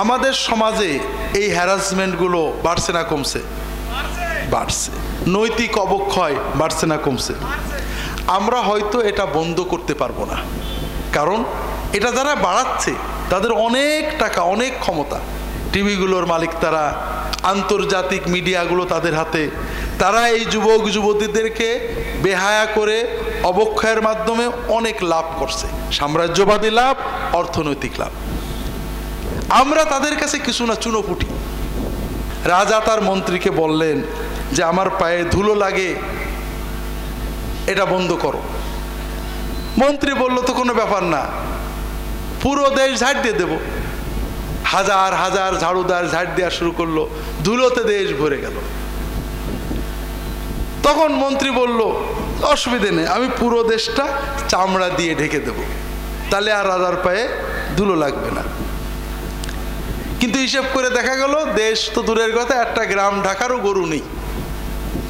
আমাদের সমাজে এই হ্যারাসমেন্টগুলো বাড়ছে না কমছে? বাড়ছে। নৈতিক অবক্ষয় বাড়ছে না কমছে? আমরা হয়তো এটা বন্ধ করতে পারবো না, কারণ এটা যারা বাড়াচ্ছে তাদের অনেক টাকা, অনেক ক্ষমতা। টিভিগুলোর মালিক তারা, আন্তর্জাতিক মিডিয়াগুলো তাদের হাতে। তারা এই যুবক যুবতীদেরকে বেহায়া করে অবক্ষয়ের মাধ্যমে অনেক লাভ করছে, সাম্রাজ্যবাদী লাভ, অর্থনৈতিক লাভ। আমরা তাদের কাছে কিছু না চুনোপুটি। রাজা তার মন্ত্রীকে বললেন যে আমার পায়ে ধুলো লাগে, এটা বন্ধ করো। মন্ত্রী বলল তো কোনো ব্যাপার না, পুরো দেশ ঝাড় দিয়ে দেব। হাজার হাজার ঝাড়ুদার ঝাড় দেওয়া শুরু করলো, ধুলোতে দেশ ভরে গেল। তখন মন্ত্রী বলল অসুবিধে নেই, আমি পুরো দেশটা চামড়া দিয়ে ঢেকে দেব, তাহলে আর রাজার পায়ে ধুলো লাগবে না। কিন্তু হিসেব করে দেখা গেল দেশ তো দূরের কথা, একটা গ্রাম ঢাকারও গরু নেই,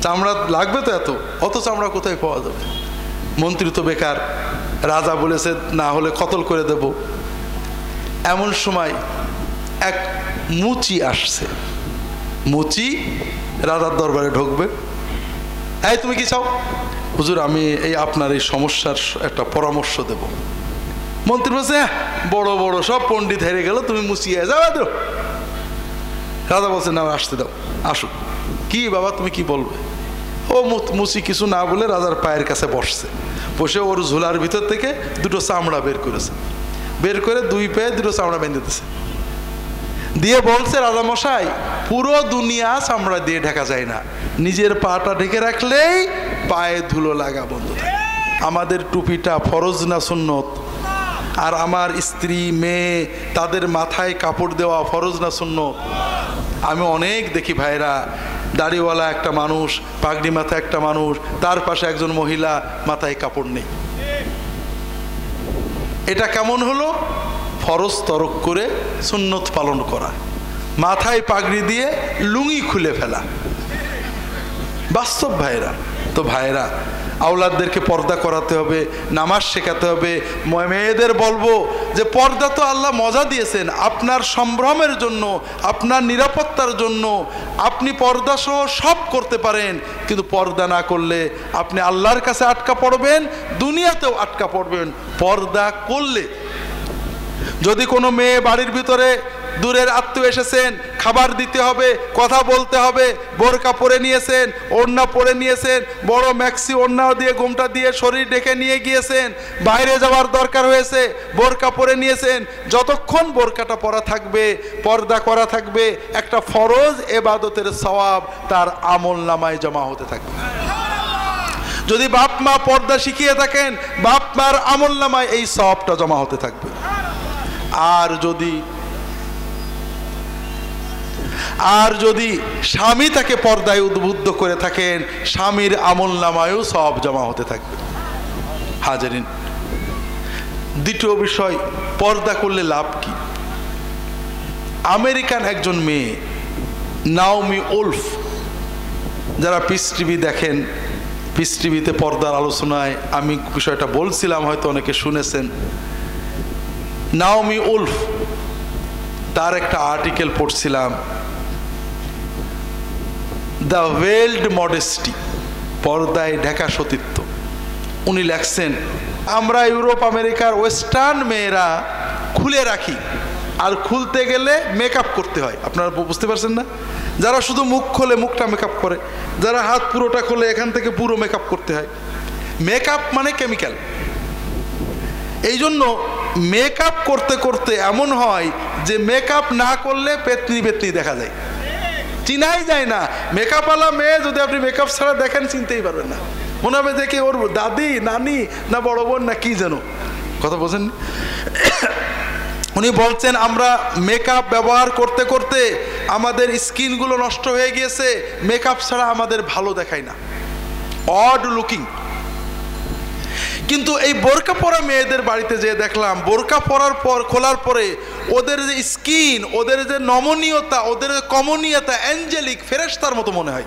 চামড়া লাগবে তো অত চামড়া কোথায় পাওয়া যাবে? মন্ত্রী তো বেকার, রাজা বলেছে না হলে কতল করে দেব। এমন সময় এক মুচি আসছে। মুচি রাজার দরবারে ঢুকবে। এই তুমি কি চাও? হুজুর আমি এই আপনার এই সমস্যার একটা পরামর্শ দেব। মন্ত্রী বলছে বড় বড় সব পণ্ডিত হেরে গেল, তুমি মুচিয়ে যাও। রাজা বলছে না আসতে দাও, আসুক। কি বাবা তুমি কি বলবে? ও মুচি কিছু না বলে রাজার পায়ের কাছে বসছে। বসে ওর ঝোলার ভিতর থেকে দুটো চামড়া বের করেছে, বের করে দুই পায়ে দুটো চামড়া বেঁধে দিতেছে, দিয়ে বলছে রাজামশাই পুরো দুনিয়া চামড়া দিয়ে ঢাকা যায় না, নিজের পাটা ঢেকে রাখলেই পায়ে ধুলো লাগা বন্ধ থাকে। আমাদের টুপিটা ফরজ না সুন্নত? আর আমার স্ত্রী মেয়ে তাদের মাথায় কাপড় দেওয়া ফরজ না সুন্নত? আমি অনেক দেখি ভাইরা, দাড়িওয়ালা একটা মানুষ, পাগড়ি মাথায় একটা মানুষ, তার পাশে একজন মহিলা মাথায় কাপড় নেই। এটা কেমন হলো? ফরজ তরক করে সুন্নত পালন করা, মাথায় পাগড়ি দিয়ে লুঙ্গি খুলে ফেলা। বাস্তব ভাইরা। তো ভাইরা, আওলাদদেরকে পর্দা করাতে হবে, নামাজ শেখাতে হবে। মেয়েদের বলবো যে পর্দা তো আল্লাহ মজা দিয়েছেন আপনার সম্ভ্রমের জন্য, আপনার নিরাপত্তার জন্য। আপনি পর্দা সহ সব করতে পারেন, কিন্তু পর্দা না করলে আপনি আল্লাহর কাছে আটকা পড়বেন, দুনিয়াতেও আটকা পড়বেন। পর্দা করলে যদি কোনো মেয়ে বাড়ির ভিতরে দূরের আত্মীয় এসেছেন, খাবার দিতে হবে, কথা বলতে হবে, বোরকা পরে নিয়েছেন, ওড়না পরে নিয়েছেন, বড় ম্যাক্সি ওড়না দিয়ে গোমটা দিয়ে শরীর ঢেকে নিয়ে গিয়েছেন, বাইরে যাওয়ার দরকার হয়েছে, বোরকা পরে নিয়েছেন। যতক্ষণ বোরকাটা পরা থাকবে, পর্দা করা থাকবে, একটা ফরজ ইবাদতের সওয়াব তার আমল নামায় জমা হতে থাকবে। যদি বাপ মা পর্দা শিখিয়ে থাকেন, বাপ মার আমল নামায় এই সওয়াবটা জমা হতে থাকবে। আর যদি স্বামী তাকে পর্দায় উদ্বুদ্ধ করে থাকেন, স্বামীর আমল নামায়ও সব জমা হতে থাকবে। হাজারিন, দ্বিতীয় বিষয়, পর্দা করলে লাভ কি? আমেরিকান একজন মেয়ে নাওমি ওলফ, যারা পিস টিভি দেখেন, পিস টিভিতে পর্দার আলোচনায় আমি বিষয়টা বলছিলাম, হয়তো অনেকে শুনেছেন। নাওমি ওলফ, তার একটা আর্টিকেল পড়ছিলাম, দ্য ওয়েল্ড মডেস্টি, পর্দায় ঢাকা সতীত্ব। উনি লেখছেন আমরা ইউরোপ আমেরিকার ওয়েস্টার্ন মেয়েরা খুলে রাখি, আর খুলতে গেলে মেকআপ করতে হয়। আপনারা বুঝতে পারছেন না? যারা শুধু মুখ খোলে মুখটা মেকআপ করে, যারা হাত পুরোটা খোলে এখান থেকে পুরো মেকআপ করতে হয়। মেকআপ মানে কেমিক্যাল। এই জন্য মেকআপ করতে করতে এমন হয় যে মেকআপ না করলে পেতনি পেতনি দেখা যায়, চিনাই যায় না। মেকআপওয়ালা মেয়ে যদি আপনি মেকআপ ছাড়া দেখেন চিনতেই পারবেন না, মনে হবে দেখে ওর দাদি, নানি, না বড় বোন, না কি যেন। কথা বলছেন? উনি বলছেন আমরা মেকআপ ব্যবহার করতে করতে আমাদের স্কিনগুলো নষ্ট হয়ে গিয়েছে, মেকআপ ছাড়া আমাদের ভালো দেখায় না, অড লুকিং। কিন্তু এই বোরকা পরা মেয়েদের বাড়িতে যেয়ে দেখলাম, বোরকা পরার পর, খোলার পরে ওদের যে স্কিন, ওদের যে নমনীয়তা, ওদের যে কমনীয়তা, অ্যাঞ্জেলিক, ফেরেশতার মতো মনে হয়।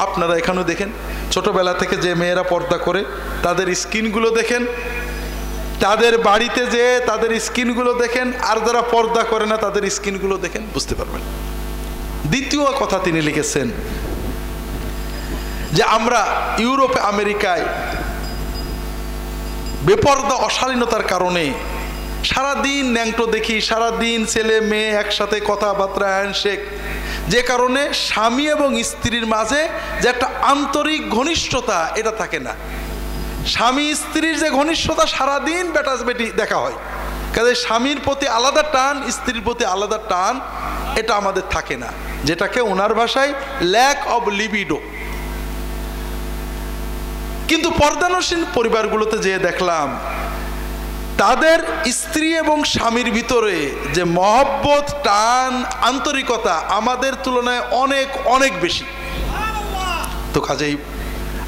আপনারা এখানেও দেখেন, ছোটবেলা থেকে যে মেয়েরা পর্দা করে তাদের স্কিনগুলো দেখেন, তাদের বাড়িতে যে তাদের স্কিনগুলো দেখেন, আর যারা পর্দা করে না তাদের স্কিনগুলো দেখেন, বুঝতে পারবেন। দ্বিতীয় কথা তিনি লিখেছেন যে আমরা ইউরোপে আমেরিকায় বেপর্দা অশালীনতার কারণে সারাদিন ন্যাংটো দেখি, সারাদিন ছেলে মেয়ে একসাথে কথাবার্তা হ্যান্ডশেক, যে কারণে স্বামী এবং স্ত্রীর মাঝে যে একটা আন্তরিক ঘনিষ্ঠতা এটা থাকে না। স্বামী স্ত্রীর যে ঘনিষ্ঠতা সারাদিন বেটাস বেটি দেখা হয়, কাজে স্বামীর প্রতি আলাদা টান, স্ত্রীর প্রতি আলাদা টান এটা আমাদের থাকে না, যেটাকে ওনার ভাষায় ল্যাক অব লিবিডো। কিন্তু পর্দানসীন পরিবারগুলোতে যেয়ে দেখলাম তাদের স্ত্রী এবং স্বামীর ভিতরে যে মহব্বত, টান, আন্তরিকতা আমাদের তুলনায় অনেক অনেক বেশি। তো কাজেই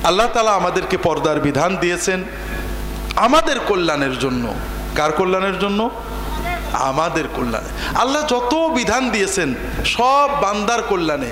আল্লাহ তাআলা আমাদেরকে পর্দার বিধান দিয়েছেন আমাদের কল্যাণের জন্য। কার কল্যাণের জন্য? আমাদের কল্যাণে। আল্লাহ যত বিধান দিয়েছেন সব বান্দার কল্যাণে।